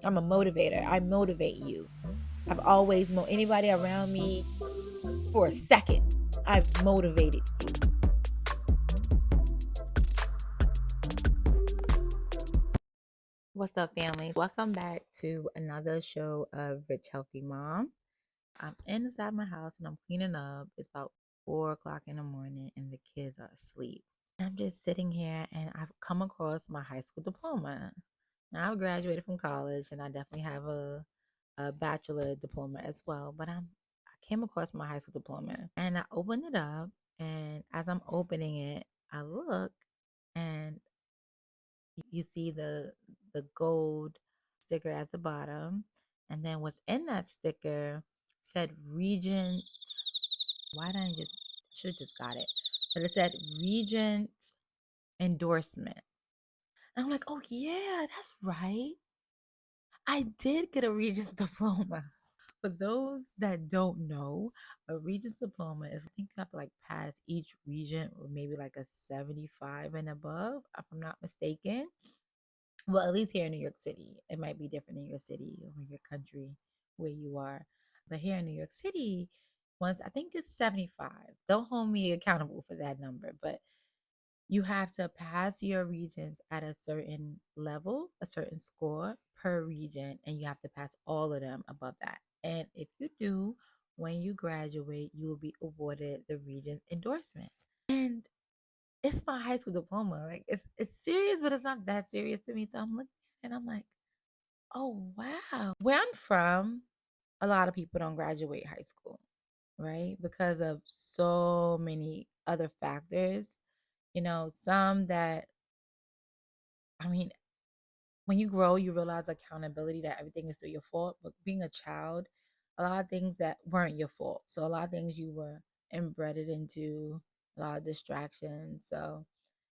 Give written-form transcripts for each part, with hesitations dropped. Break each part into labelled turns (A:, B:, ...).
A: I'm a motivator. I motivate you. I've always anybody around me for a second. I've motivated you. What's up, family? Welcome back to another show of Rich Healthy Mom. I'm inside my house and I'm cleaning up. It's about 4 o'clock in the morning and the kids are asleep. I'm just sitting here and I've come across my high school diploma. Now I've graduated from college and I definitely have a bachelor diploma as well. But I came across my high school diploma and I opened it up, and as I'm opening it, I look and you see the gold sticker at the bottom, and then within that sticker said Regent. Why didn't I just should have just got it? But it said Regent endorsement. And I'm like, oh yeah, that's right. I did get a Regents diploma. For those that don't know, a Regents diploma is, I think you have to like pass each Regent or maybe like a 75 and above, if I'm not mistaken. Well, at least here in New York City. It might be different in your city or your country where you are. But here in New York City, once I think it's 75. Don't hold me accountable for that number, but you have to pass your regions at a certain level, a certain score per region, and you have to pass all of them above that. And if you do, when you graduate, you will be awarded the region's endorsement. And it's my high school diploma. Like it's serious, but it's not that serious to me. So I'm looking and I'm like, oh wow. Where I'm from, a lot of people don't graduate high school, right? Because of so many other factors. Some that, I mean, when you grow, you realize accountability, that everything is still your fault. But being a child, a lot of things that weren't your fault. So a lot of things you were embedded into, a lot of distractions. So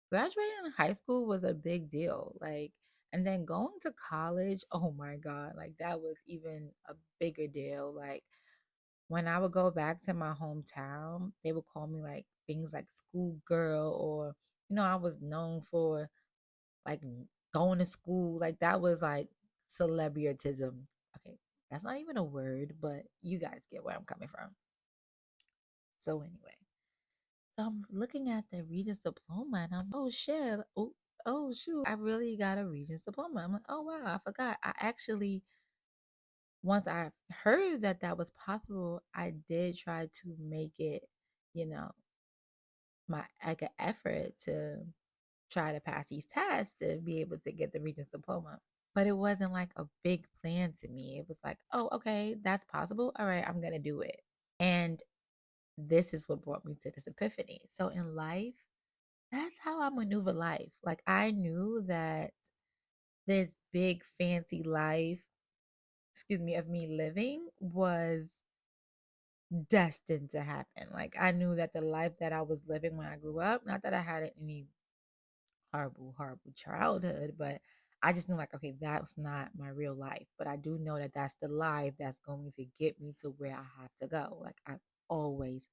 A: graduating high school was a big deal. Like, and then going to college, oh my God, like that was even a bigger deal. Like, when I would go back to my hometown, they would call me like things like schoolgirl, or, I was known for like going to school. Like, that was like celebrityism. Okay, that's not even a word, but you guys get where I'm coming from. So, anyway. So I'm looking at the Regents diploma and I'm, oh shit, oh shoot, I really got a Regents diploma. I'm like, oh wow, I forgot. I actually, once I heard that that was possible, I did try to make it, you know, my like an effort to try to pass these tests to be able to get the Regents diploma. But it wasn't like a big plan to me. It was like, oh, okay, that's possible. All right, I'm gonna do it. And this is what brought me to this epiphany. So in life, that's how I maneuver life. Like, I knew that this big fancy life, excuse me, of me living was destined to happen. Like, I knew that the life that I was living when I grew up, not that I had any horrible, horrible childhood, but I just knew, like, okay, that's not my real life. But I do know that that's the life that's going to get me to where I have to go. Like, I always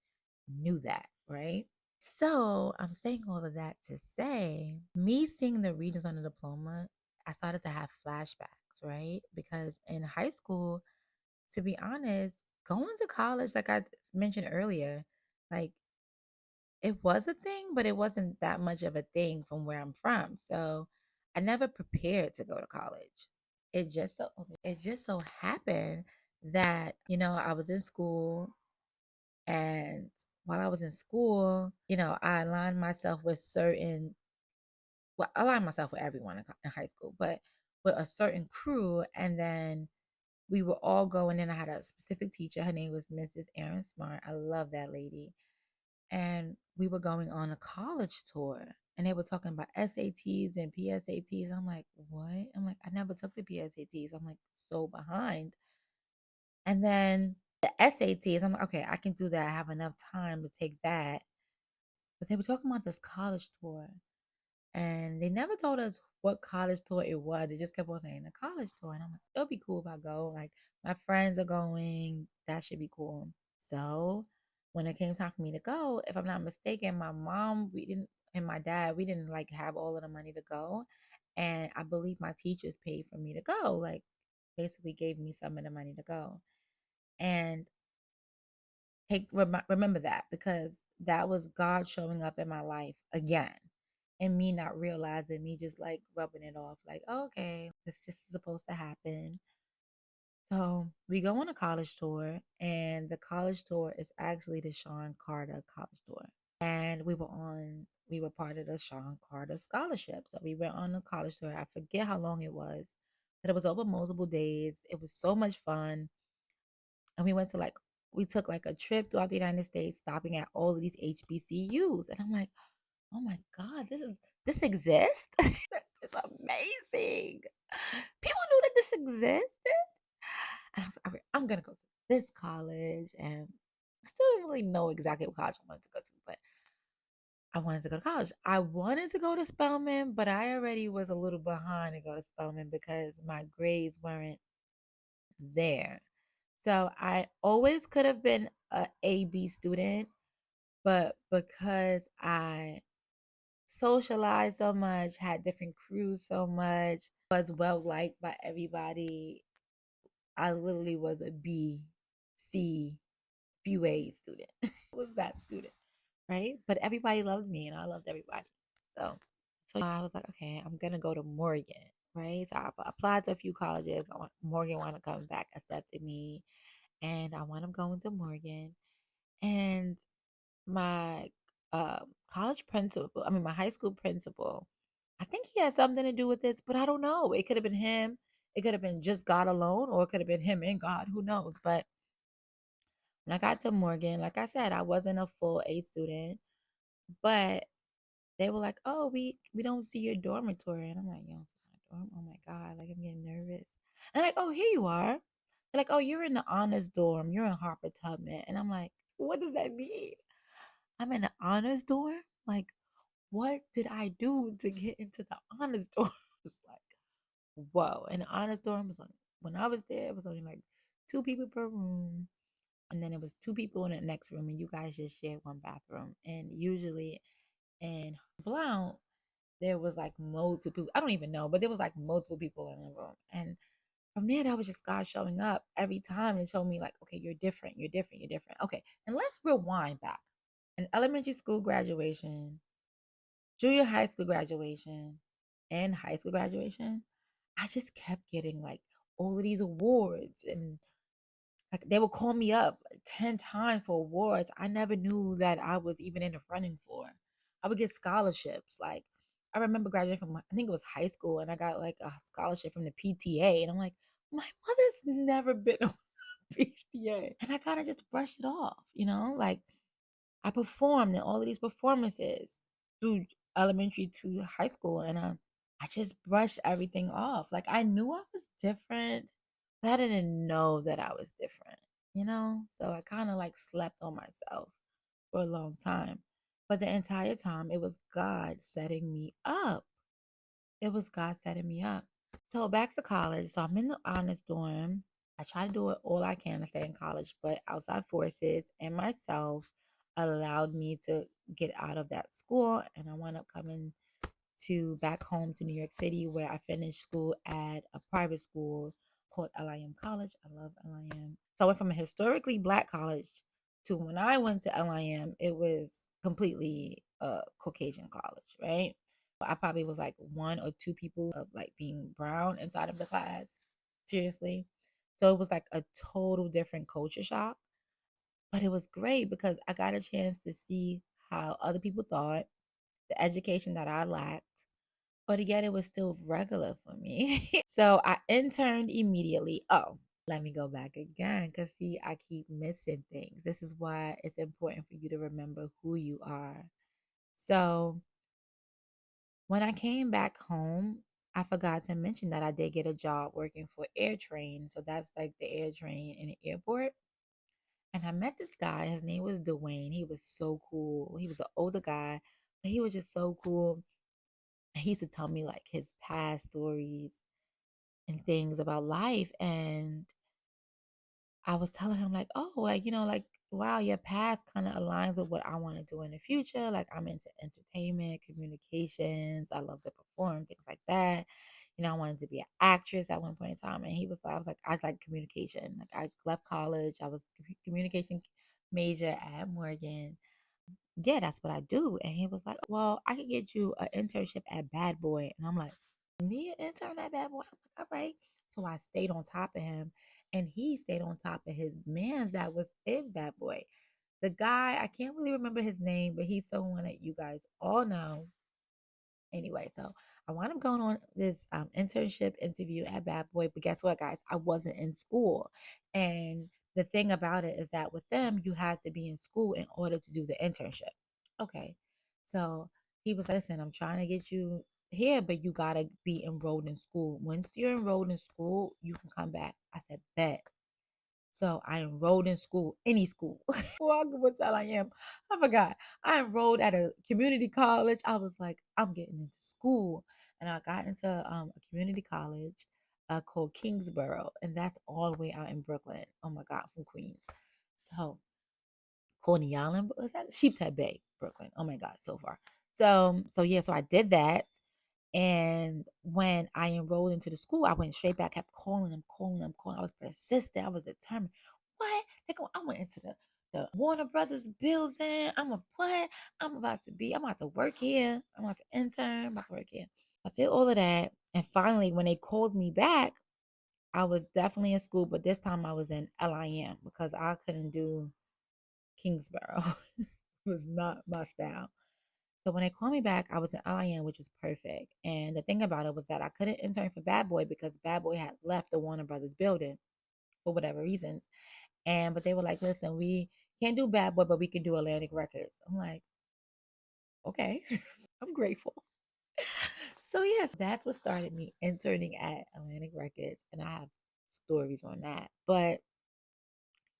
A: knew that, right? So I'm saying all of that to say, me seeing the readings on the diploma, I started to have flashbacks, right? Because in high school, to be honest, going to college, like I mentioned earlier, like it was a thing, but it wasn't that much of a thing from where I'm from. So I never prepared to go to college. It just so happened that, I was in school, and while I was in school, I aligned myself with certain, well, I aligned myself with everyone in high school, but with a certain crew. And then we were all going in. I had a specific teacher. Her name was Mrs. Aaron Smart. I love that lady. And we were going on a college tour. And they were talking about SATs and PSATs. I'm like, what? I'm like, I never took the PSATs. I'm like, so behind. And then the SATs, I'm like, okay, I can do that. I have enough time to take that. But they were talking about this college tour, and they never told us what college tour it was. They just kept on saying the college tour. And I'm like, it'll be cool if I go. Like, my friends are going. That should be cool. So when it came time for me to go, if I'm not mistaken, my mom, we didn't, and my dad, we didn't like have all of the money to go. And I believe my teachers paid for me to go. Like, basically gave me some of the money to go. And remember that, because that was God showing up in my life again, and me not realizing, me just like rubbing it off like, oh, okay, it's just supposed to happen. So we go on a college tour, and the college tour is actually the Sean Carter college tour. And we were part of the Sean Carter scholarship. So we went on a college tour. I forget how long it was, but it was over multiple days. It was so much fun. And we took like a trip throughout the United States, stopping at all of these HBCUs. And I'm like, oh my God, this exists? This is amazing. People knew that this existed. And I was like, all right, I'm gonna go to this college. And I still didn't really know exactly what college I wanted to go to, but I wanted to go to college. I wanted to go to Spelman, but I already was a little behind to go to Spelman because my grades weren't there. So I always could have been a B student, but because I socialized so much, had different crews so much, was well liked by everybody, I literally was a B, C, few A student. Was that student, right? But everybody loved me and I loved everybody. So I was like, okay, I'm gonna go to Morgan, right? So I applied to a few colleges. Morgan wanted to come back, accepted me, and I wound up going to Morgan. And my college principal, I mean, my high school principal, I think he had something to do with this, but I don't know. It could have been him. It could have been just God alone, or it could have been him and God. Who knows? But when I got to Morgan, like I said, I wasn't a full A student, but they were like, "Oh, we don't see your dormitory," and I'm like, "Yo, it's my dorm. Oh my God!" Like I'm getting nervous. And like, "Oh, here you are." They're like, "Oh, you're in the honors dorm. You're in Harper Tubman," and I'm like, "What does that mean? I'm in the honors dorm? Like, what did I do to get into the honors dorm?" It's like, whoa. And the honors dorm was when I was there, it was only like 2 people per room. And then it was 2 people in the next room, and you guys just shared one bathroom. And usually in Blount, there was like multiple, I don't even know, but there was like multiple people in the room. And from there, that was just God showing up every time and showing me, like, okay, you're different, you're different, you're different. Okay, and let's rewind back. An elementary school graduation, junior high school graduation, and high school graduation, I just kept getting like all of these awards, and like they would call me up like 10 times for awards I never knew that I was even in the running for. I would get scholarships. Like I remember graduating from, I think it was high school, and I got like a scholarship from the PTA. And I'm like, my mother's never been on PTA. And I kind of just brushed it off, like I performed in all of these performances through elementary to high school. And I just brushed everything off. Like I knew I was different, but I didn't know that I was different. So I kind of like slept on myself for a long time. But the entire time, it was God setting me up. It was God setting me up. So back to college. So I'm in the honors dorm. I try to do it all I can to stay in college, but outside forces and myself allowed me to get out of that school. And I wound up coming to back home to New York City, where I finished school at a private school called LIM College. I love LIM. So I went from a historically Black college to, when I went to LIM, it was completely a Caucasian college, right? I probably was like 1 or 2 people of like being brown inside of the class. Seriously. So it was like a total different culture shock. But it was great because I got a chance to see how other people thought, the education that I lacked, but yet it was still regular for me. So I interned immediately. Oh, let me go back again, because see, I keep missing things. This is why it's important for you to remember who you are. So when I came back home, I forgot to mention that I did get a job working for AirTrain. So that's like the air train in the airport. And I met this guy. His name was Dwayne. He was so cool. He was an older guy, but he was just so cool. He used to tell me like his past stories and things about life. And I was telling him like, oh, like, like, wow, your past kind of aligns with what I want to do in the future. Like I'm into entertainment, communications. I love to perform, things like that. I wanted to be an actress at one point in time. And he was like, I was like communication. Like I left college. I was communication major at Morgan. Yeah, that's what I do. And he was like, well, I could get you an internship at Bad Boy. And I'm like, me an intern at Bad Boy? I'm like, all right. So I stayed on top of him and he stayed on top of his mans that was in Bad Boy. The guy, I can't really remember his name, but he's someone that you guys all know. Anyway, so I wound up going on this internship interview at Bad Boy, but guess what, guys? I wasn't in school. And the thing about it is that with them, you had to be in school in order to do the internship. Okay. So he was like, listen, I'm trying to get you here, but you got to be enrolled in school. Once you're enrolled in school, you can come back. I said, bet. So I enrolled in school, any school. Welcome to I am. I forgot. I enrolled at a community college. I was like, I'm getting into school. And I got into a community college called Kingsborough. And that's all the way out in Brooklyn. Oh my God, from Queens. So Coney Island, what's that? Sheepshead Bay, Brooklyn. Oh my God, so far. So yeah, so I did that. And when I enrolled into the school, I went straight back, kept calling them, calling them, calling. I was persistent. I was determined. What? I went into the Warner Brothers building. I'm about to work here. I'm about to intern. I'm about to work here. I did all of that. And finally, when they called me back, I was definitely in school, but this time I was in LIM because I couldn't do Kingsborough. It was not my style. So when they called me back, I was in LIN, which was perfect. And the thing about it was that I couldn't intern for Bad Boy because Bad Boy had left the Warner Brothers building for whatever reasons. But they were like, listen, we can't do Bad Boy, but we can do Atlantic Records. I'm like, okay, I'm grateful. So yes, that's what started me interning at Atlantic Records. And I have stories on that. But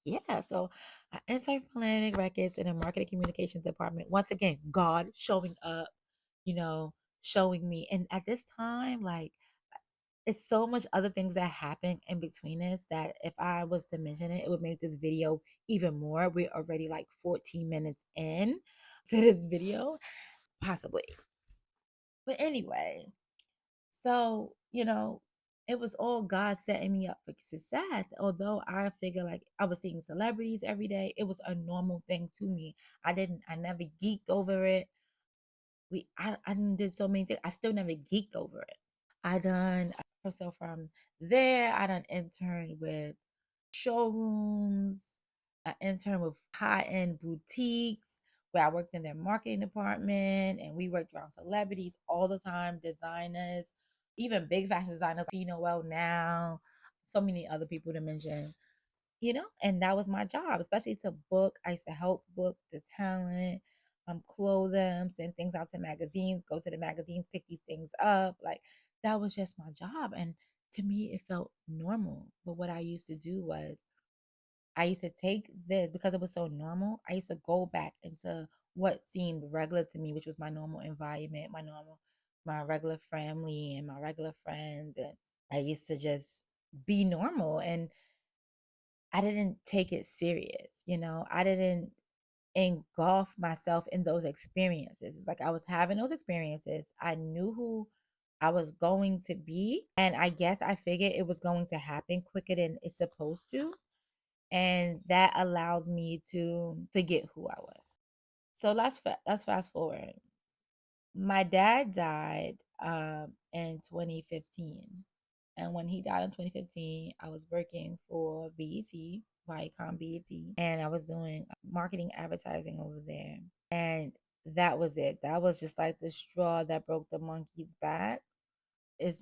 A: yeah, so I interned for Atlantic Records in the marketing communications department. Once again, God showing up, you know, showing me. And at this time, like, it's so much other things that happen in between this that if I was to mention it, it would make this video even more. We're already like 14 minutes in to this video, possibly. But anyway, so, it was all God setting me up for success. Although I figure like I was seeing celebrities every day, it was a normal thing to me. I never geeked over it. I did so many things. I still never geeked over it. I done, so from there, I done interned with showrooms. I interned with high-end boutiques where I worked in their marketing department and we worked around celebrities all the time, designers, even big fashion designers, well now, so many other people to mention, and that was my job, especially to book. I used to help book the talent, clothe them, send things out to magazines, go to the magazines, pick these things up. Like that was just my job. And to me, it felt normal. But what I used to do was I used to take this because it was so normal. I used to go back into what seemed regular to me, which was my normal environment, my regular family and my regular friends. And I used to just be normal. And I didn't take it serious, I didn't engulf myself in those experiences. It's like I was having those experiences. I knew who I was going to be. And I guess I figured it was going to happen quicker than it's supposed to. And that allowed me to forget who I was. So let's fast forward. My dad died in 2015. And when he died in 2015, I was working for BET, Viacom BET, and I was doing marketing advertising over there. And that was it. That was just like the straw that broke the monkey's back. It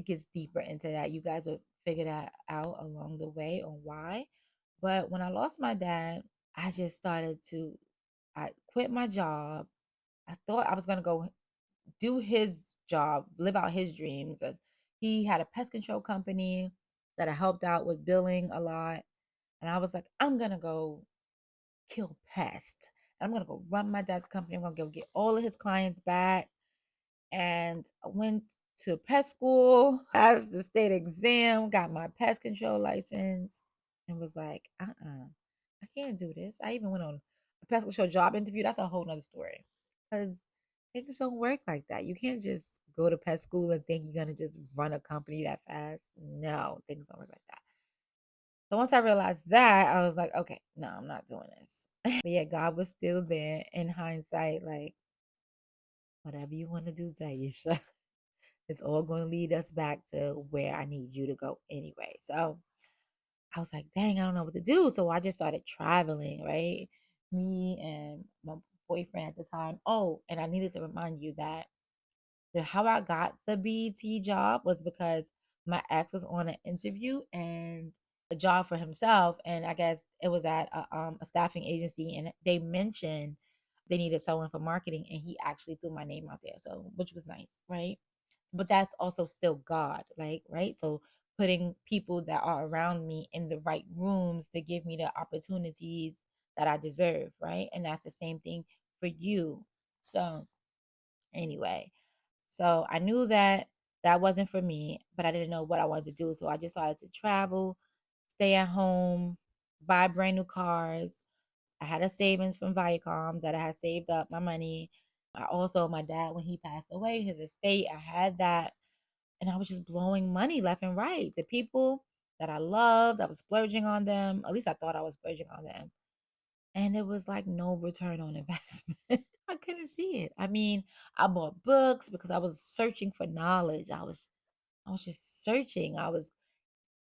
A: gets deeper into that. You guys will figure that out along the way on why. But when I lost my dad, I just I quit my job. I thought I was gonna go do his job, live out his dreams. He had a pest control company that I helped out with billing a lot. And I was like, I'm going to go kill pests. I'm going to go run my dad's company. I'm going to go get all of his clients back. And I went to pest school, passed the state exam, got my pest control license, and was like, I can't do this. I even went on a pest control job interview. That's a whole nother story. Because It just don't work like that. You can't just go to pet school and think you're gonna just run a company that fast. No, things don't work like that. So once I realized that, I was like, okay, no, I'm not doing this. But yeah, God was still there in hindsight, like, whatever you want to do, Tyisha, it's all going to lead us back to where I need you to go anyway. So I was like, dang, I don't know what to do. So I just started traveling, right? Me and my boyfriend at the time. Oh, and I needed to remind you that how I got the BET job was because my ex was on an interview and a job for himself, and I guess it was at a staffing agency, and they mentioned they needed someone for marketing, and he actually threw my name out there, so which was nice, right? But that's also still God, like, right? So putting people that are around me in the right rooms to give me the opportunities that I deserve, right? And that's the same thing for you. So anyway, so I knew that that wasn't for me, but I didn't know what I wanted to do. So I just started to travel, stay at home, buy brand new cars. I had a savings from Viacom that I had saved up my money. I also, my dad, when he passed away, his estate, I had that. And I was just blowing money left and right to people that I loved. I was splurging on them. At least I thought I was splurging on them. And it was like no return on investment. I couldn't see it. I mean, I bought books because I was searching for knowledge. I was just searching. I was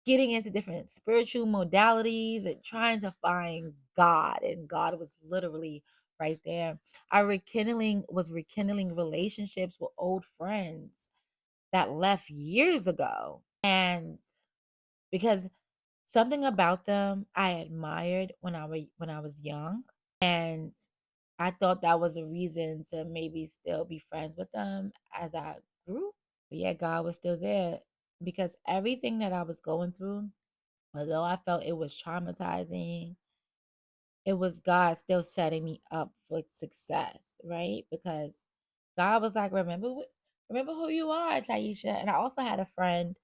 A: getting into different spiritual modalities and trying to find God, and God was literally right there. I was rekindling relationships with old friends that left years ago. And because something about them I admired when I was young, and I thought that was a reason to maybe still be friends with them as I grew. But yeah, God was still there because everything that I was going through, although I felt it was traumatizing, it was God still setting me up for success, right? Because God was like, remember who you are, Tyisha. And I also had a friend,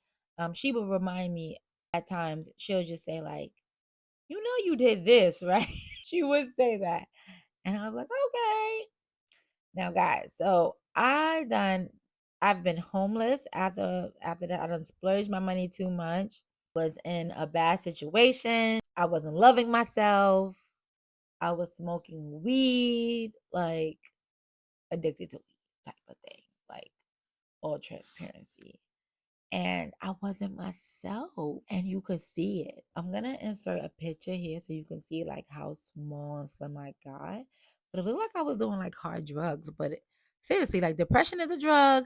A: she would remind me at times, she'll just say, like, you know you did this, right? She would say that. And I was like, okay. Now, guys, so I've been homeless after that. I done splurged my money too much. Was in a bad situation. I wasn't loving myself. I was smoking weed, like addicted to weed type of thing, like all transparency. And I wasn't myself. And you could see it. I'm gonna insert a picture here so you can see like how small and slim I got. But it looked like I was doing like hard drugs. But seriously, like depression is a drug.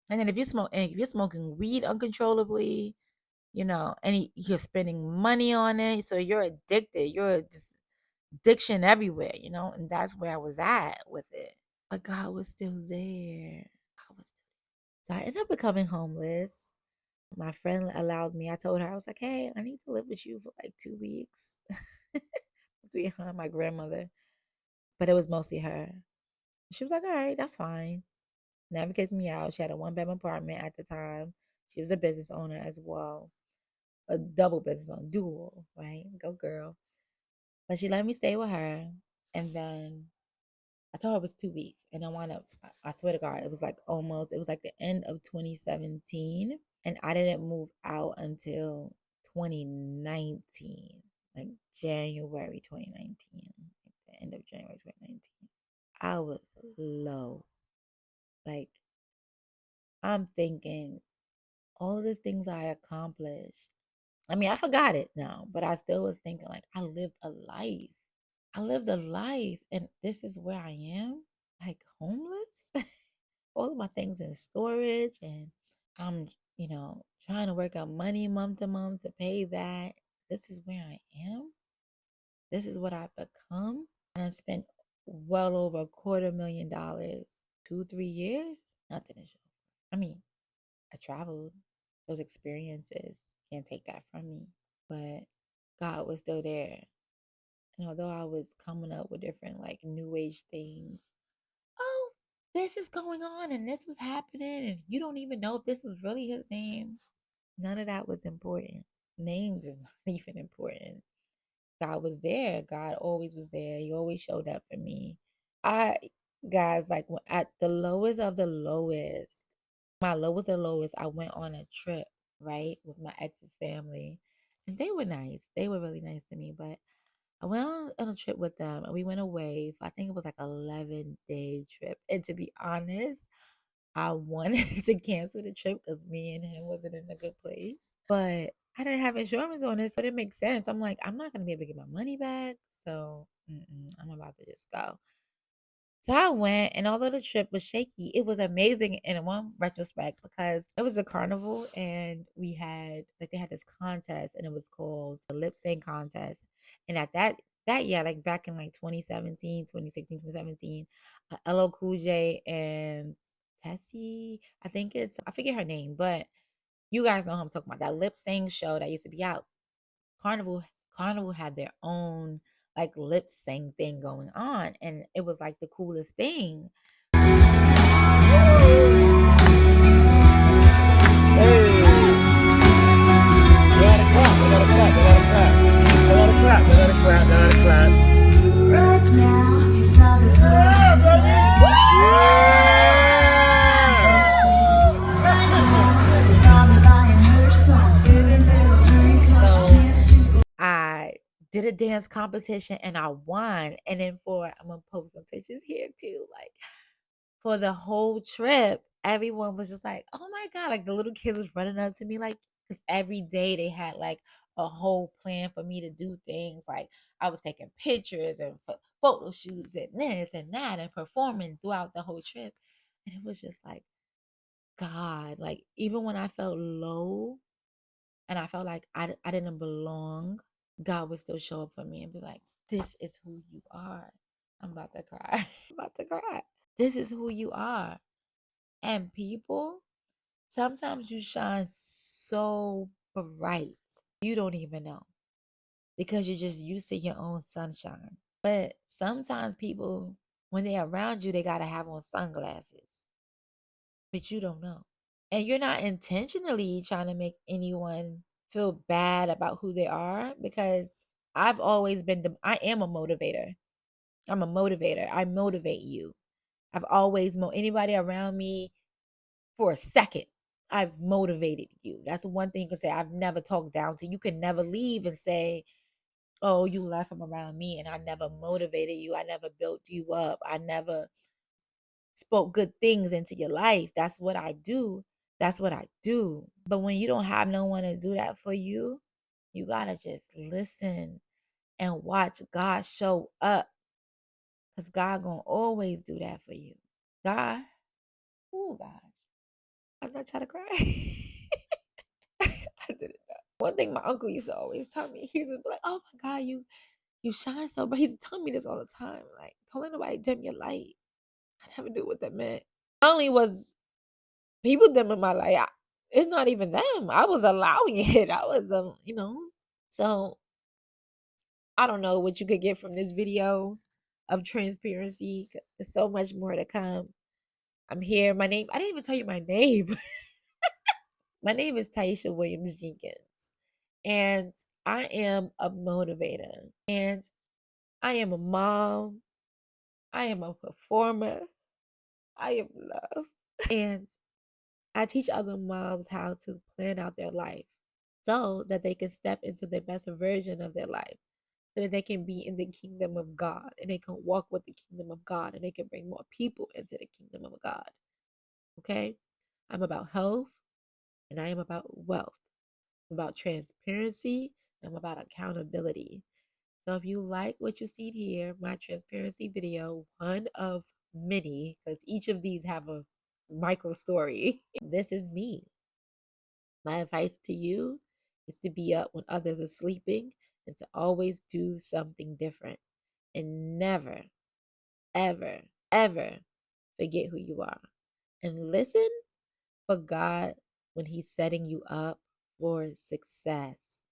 A: And then if you're smoking weed uncontrollably, and you're spending money on it, so you're addicted. You're just addiction everywhere, and that's where I was at with it. But God was still there. God was So I ended up becoming homeless. My friend allowed me. I told her, I was like, hey, I need to live with you for like 2 weeks. Between her and my grandmother. But it was mostly her. She was like, all right, that's fine. Never kicked me out. She had a one-bedroom apartment at the time. She was a business owner as well. A double business owner, dual, right? Go girl. But she let me stay with her. And then I thought it was 2 weeks. And I wound up, I swear to God, it was like the end of 2017. And I didn't move out until 2019, like January 2019, like the end of January 2019. I was low. Like, I'm thinking all of these things I accomplished. I mean, I forgot it now, but I still was thinking, like, I lived a life. I lived a life, and this is where I am, like homeless. All of my things in storage, and I'm, trying to work out money month to month to pay that. This is where I am. This is what I've become. And I spent well over $250,000, 2, 3 years. Nothing to show. I mean, I traveled. Those experiences can't take that from me. But God was still there. And although I was coming up with different like new age things, oh, this is going on and this was happening, and you don't even know if this was really his name. None of that was important. Names is not even important. God was there. God always was there. He always showed up for me. Guys, like at the lowest of the lowest, my lowest of lowest, I went on a trip, right, with my ex's family. And they were nice. They were really nice to me. But I went on a trip with them and we went away. I think it was like 11-day trip. And to be honest, I wanted to cancel the trip because me and him wasn't in a good place. But I didn't have insurance on it, so it didn't make sense. I'm like, I'm not gonna be able to get my money back. So I'm about to just go. So I went, and although the trip was shaky, it was amazing in one retrospect because it was a carnival, and we had like they had this contest, and it was called the lip sync contest. And at that year, like back in like 2017, 2016, 2017, LL Cool J and Tessie, I forget her name, but you guys know who I'm talking about. That lip sync show that used to be out. Carnival Carnival had their own like lip sync thing going on, and it was like the coolest thing.
B: Right now, he's probably still Right now, he's probably buying her some fruity little drink 'cause she can't shoot.
A: I did a dance competition and I won. And then I'm gonna post some pictures here too. Like for the whole trip, everyone was just like, "Oh my god!" Like the little kids was running up to me, like because every day they had like a whole plan for me to do things. Like I was taking pictures and photo shoots and this and that and performing throughout the whole trip. And it was just like God, like even when I felt low and I felt like I didn't belong, God would still show up for me and be like, "This is who you are." I'm about to cry. I'm about to cry. This is who you are. And people, sometimes you shine so bright, you don't even know because you're just used to your own sunshine. But sometimes people, when they're around you, they got to have on sunglasses, but you don't know. And you're not intentionally trying to make anyone feel bad about who they are because I've always been, I am a motivator. I'm a motivator. I motivate you. I've always, anybody around me for a second, I've motivated you. That's one thing you can say. I've never talked down to you. You can never leave and say, "Oh, you left from around me and I never motivated you. I never built you up. I never spoke good things into your life." That's what I do. That's what I do. But when you don't have no one to do that for you, you got to just listen and watch God show up because God going to always do that for you. God, oh God, I'm not trying to cry. I didn't know. One thing my uncle used to always tell me, he used to be like, "Oh my God, you shine so bright." He used to tell me this all the time. Like, don't let nobody dim your light. I never knew what that meant. Not only was people dimming my light, it's not even them. I was allowing it. I was, So I don't know what you could get from this video of transparency. There's so much more to come. I'm here. My name, I didn't even tell you my name. My name is Tyisha Williams Jenkins. And I am a motivator. And I am a mom. I am a performer. I am love. And I teach other moms how to plan out their life so that they can step into the best version of their life, so that they can be in the kingdom of God and they can walk with the kingdom of God and they can bring more people into the kingdom of God. Okay? I'm about health and I am about wealth. I'm about transparency. I'm about accountability. So if you like what you see here, my transparency video, one of many, because each of these have a micro story. This is me. My advice to you is to be up when others are sleeping and to always do something different and never, ever, ever forget who you are. And listen for God when He's setting you up for success.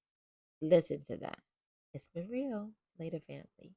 A: Listen to that. It's been real. Later, family.